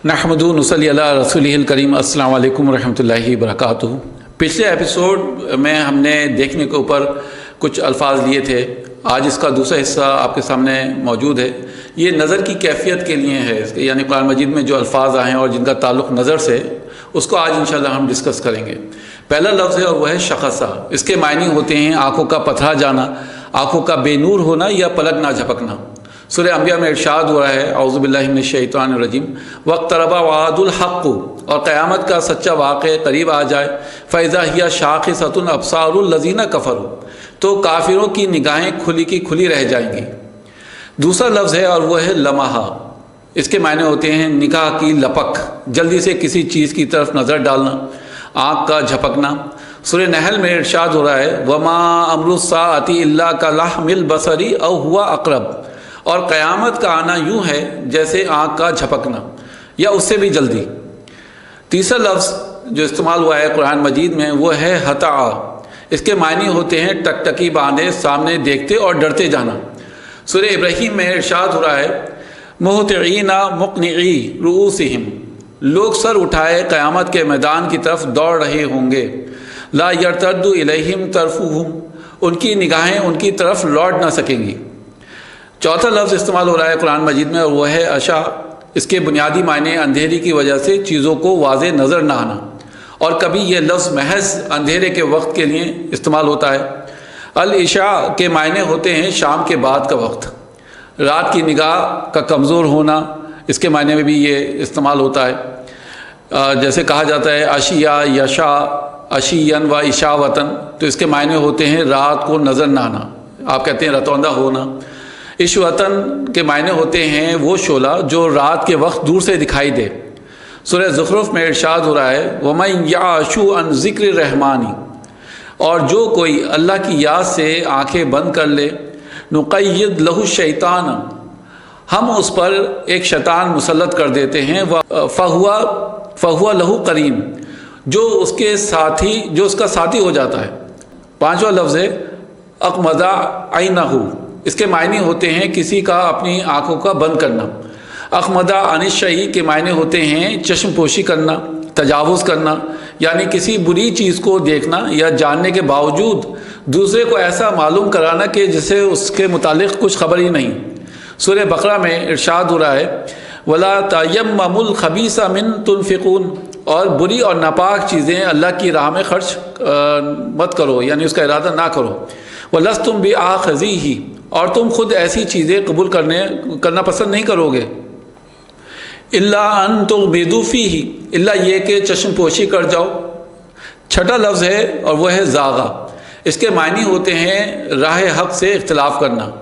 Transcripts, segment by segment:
नहमदु नसल्ली अला रसूलिहिल करीम। अस्सलाम वालेकुम रहमतुल्लाहि वबरकातुहू। पिछले एपिसोड में हमने देखने के ऊपर कुछ अल्फाज लिए थे। आज इसका दूसरा हिस्सा आपके सामने मौजूद है। ये नज़र की कैफियत के लिए है, यानी कुरान मजीद में जो अल्फाज आए हैं और जिनका ताल्लुक़ नज़र से, उसको आज इंशाल्लाह हम डिस्कस करेंगे। पहला लफ्ज़ है और वह है शख़सा। इसके मायने होते हैं आँखों का पथरा जाना, आँखों का बेनूर होना या पलक ना झपकना। सूरह अंबिया में इरशाद हो रहा है, औज़ु बिल्लाहि मिनश शैतानिर रजीम, वक़्तरबा वअदुल हक़्क़ु, और क़यामत का सच्चा वाक़या करीब आ जाए, फ़इज़ा हिया शाख़िसतुन अब्सारुल लज़ीना कफ़रू, तो काफिरों की निगाहें खुली की खुली रह जाएंगी। दूसरा लफ्ज़ है और वह है लम्हा। इसके मायने होते हैं निगाह की लपक, जल्दी से किसी चीज़ की तरफ नज़र डालना, आँख का झपकना। सूरह नहल में इरशाद हो रहा है, वमा अम्रुस्साअति इल्ला कलहमिल बसरी औ हुवा अक़रब, और क़यामत का आना यूँ है जैसे आँख का झपकना या उससे भी जल्दी। तीसरा लफ्ज़ जो इस्तेमाल हुआ है कुरान मजीद में वो है हता। इसके मायने होते हैं टकटकी बांधे सामने देखते और डरते जाना। सूरह इब्राहीम में इरशाद हो रहा है, मुहतिईना मुक़निई रुऊसिहिम, लोग सर उठाए क़यामत के मैदान की तरफ दौड़ रहे होंगे। ला यरतद्दु इलैहिम तरफुहुम, उनकी निगाहें उनकी तरफ लौट ना सकेंगी। चौथा लफ्ज़ इस्तेमाल हो रहा है कुरान मजीद में और वह है अशा। इसके बुनियादी मायने अंधेरी की वजह से चीज़ों को वाज़े नज़र ना आना, और कभी यह लफ्ज़ महज अंधेरे के वक्त के लिए इस्तेमाल होता है। अल इशा के मायने होते हैं शाम के बाद का वक्त, रात की निगाह का कमज़ोर होना, इसके मायने में भी ये इस्तेमाल होता है। जैसे कहा जाता है अशिया यशा अशियन व इशावतन, तो इसके मायने होते हैं रात को नज़र ना आना, आप कहते हैं रतौंदा होना। इशवतन के मायने होते हैं वो शोला जो रात के वक्त दूर से दिखाई दे। सूरह ज़ुखरुफ में इरशाद हो रहा है, वमन याशु अन ज़िक्र रहमानी, और जो कोई अल्लाह की याद से आंखें बंद कर ले, नुक़य्यिद लहु शैतान, हम उस पर एक शैतान मुसल्लत कर देते हैं, फ़हुआ लहु करीन, जो उसका साथी हो जाता है। पांचवा लफ्ज़ है अक़मदा ऐनहु। इसके मायने होते हैं किसी का अपनी आँखों का बंद करना। अक़मदा अनिश्शई के मायने होते हैं चश्म पोशी करना, तजावुज़ करना, यानी किसी बुरी चीज़ को देखना या जानने के बावजूद दूसरे को ऐसा मालूम कराना कि जिसे उसके मुतालिक कुछ खबर ही नहीं। सूरह बकरा में इरशाद हो रहा है, वला तयम्ममुल खबीसा मिन तुनफिकून, और बुरी और नापाक चीज़ें अल्लाह की राह में खर्च मत करो, यानी उसका इरादा ना करो। वलस्तुम बिआख़िज़ीही, और तुम खुद ऐसी चीज़ें कबूल करना पसंद नहीं करोगे। इल्ला अन तुग़मिदू फ़ीही, इल्ला ये कि चश्म पोशी कर जाओ। छठा लफ्ज़ है और वह है ज़ागा। इसके मायने होते हैं राह हक़ से इख्तिलाफ़ करना,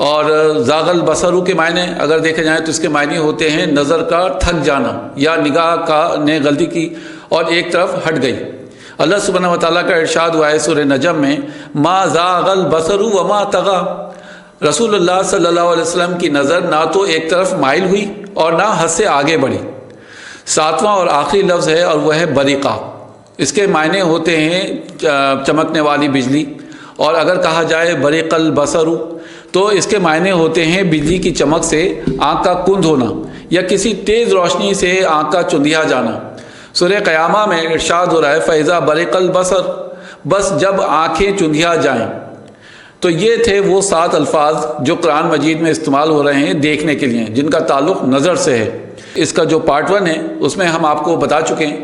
और ज़ागल बसरू के मायने अगर देखे जाएँ तो इसके मायने होते हैं नज़र का थक जाना या निगाह ने गलती की और एक तरफ हट गई। अल्लाह सुब्हानहू व तआला का इरशाद हुआ है सूरह नजम में, मा ज़ागल बसरू व मा तगा, रसूलुल्लाह सल्लल्लाहु अलैहि वसल्लम की नज़र ना तो एक तरफ माइल हुई और ना हद से आगे बढ़ी। सातवां और आखिरी लफ्ज़ है और वह है बरीक़ा। इसके मायने होते हैं चमकने वाली बिजली, और अगर कहा जाए बरीक़ल बसरू तो इसके मायने होते हैं बिजली की चमक से आँख का कुंद होना या किसी तेज़ रोशनी से आँख का चुंधिया जाना। सूरह क़यामा में इरशाद हो रहा है, फ़इज़ा बरिक़ल बसर, बस जब आँखें चुंधिया जाएं। तो ये थे वो 7 अल्फाज जो कुरान मजीद में इस्तेमाल हो रहे हैं देखने के लिए, जिनका ताल्लुक़ नज़र से है। इसका जो पार्ट 1 है उसमें हम आपको बता चुके हैं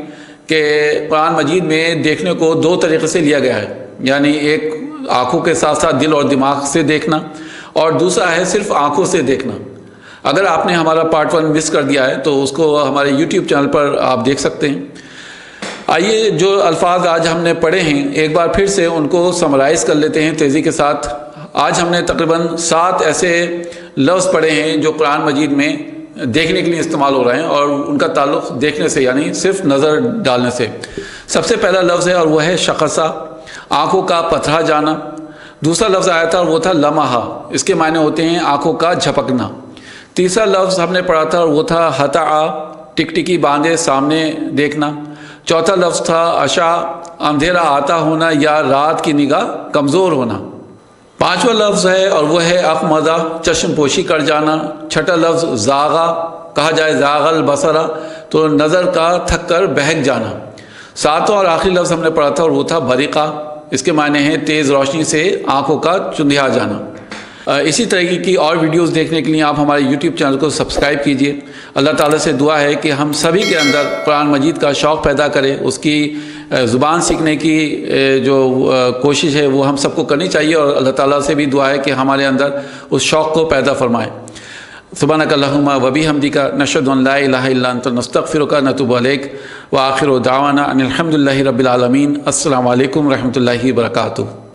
कि कुरान मजीद में देखने को 2 तरीक़े से लिया गया है, यानी एक आँखों के साथ साथ दिल और दिमाग से देखना, और दूसरा है सिर्फ आँखों से देखना। अगर आपने हमारा पार्ट 1 मिस कर दिया है तो उसको हमारे यूट्यूब चैनल पर आप देख सकते हैं। आइए जो अल्फाज आज हमने पढ़े हैं एक बार फिर से उनको समराइज़ कर लेते हैं तेज़ी के साथ। आज हमने तकरीबन 7 ऐसे लफ्ज़ पढ़े हैं जो कुरान मजीद में देखने के लिए इस्तेमाल हो रहे हैं और उनका ताल्लुक़ देखने से, यानी सिर्फ नज़र डालने से। सबसे पहला लफ्ज़ है और वह है शख़सा, आँखों का पथरा जाना। दूसरा लफ्ज़ आया था और वो था लम्हा, इसके मायने होते हैं आँखों का झपकना। तीसरा लफ्ज़ हमने पढ़ा था और वो था हता, टिकटिकी बांधे सामने देखना। चौथा लफ्ज़ था अशा, अंधेरा आता होना या रात की निगाह कमज़ोर होना। पांचवा लफ्ज़ है और वह है अक़मदा, चश्म पोशी कर जाना। छठा लफ्ज़ ज़ागा, کہا جائے زاغ البصر تو نظر کا تھک کر بہک جانا۔ ساتواں اور آخری لفظ ہم نے پڑھا تھا اور وہ تھا بریقہ، اس کے معنی ہیں تیز روشنی سے آنکھوں کا چندھیا جانا۔ اسی طرح کی اور ویڈیوز دیکھنے کے لیے آپ ہمارے یوٹیوب چینل کو سبسکرائب کیجئے۔ اللہ تعالیٰ سے دعا ہے کہ ہم سبھی کے اندر قرآن مجید کا شوق پیدا کرے، اس کی زبان سیکھنے کی جو کوشش ہے وہ ہم سب کو کرنی چاہیے، اور اللہ تعالیٰ سے بھی دعا ہے کہ ہمارے اندر اس شوق کو پیدا فرمائے۔ سبحانک اللہم و بحمدک نشہد ان لا الہ الا انت نستغفرک ونتوب الیک وآخر دعوانا ان الحمد للہ رب العالمین۔ السلام علیکم ورحمۃ اللہ وبرکاتہ۔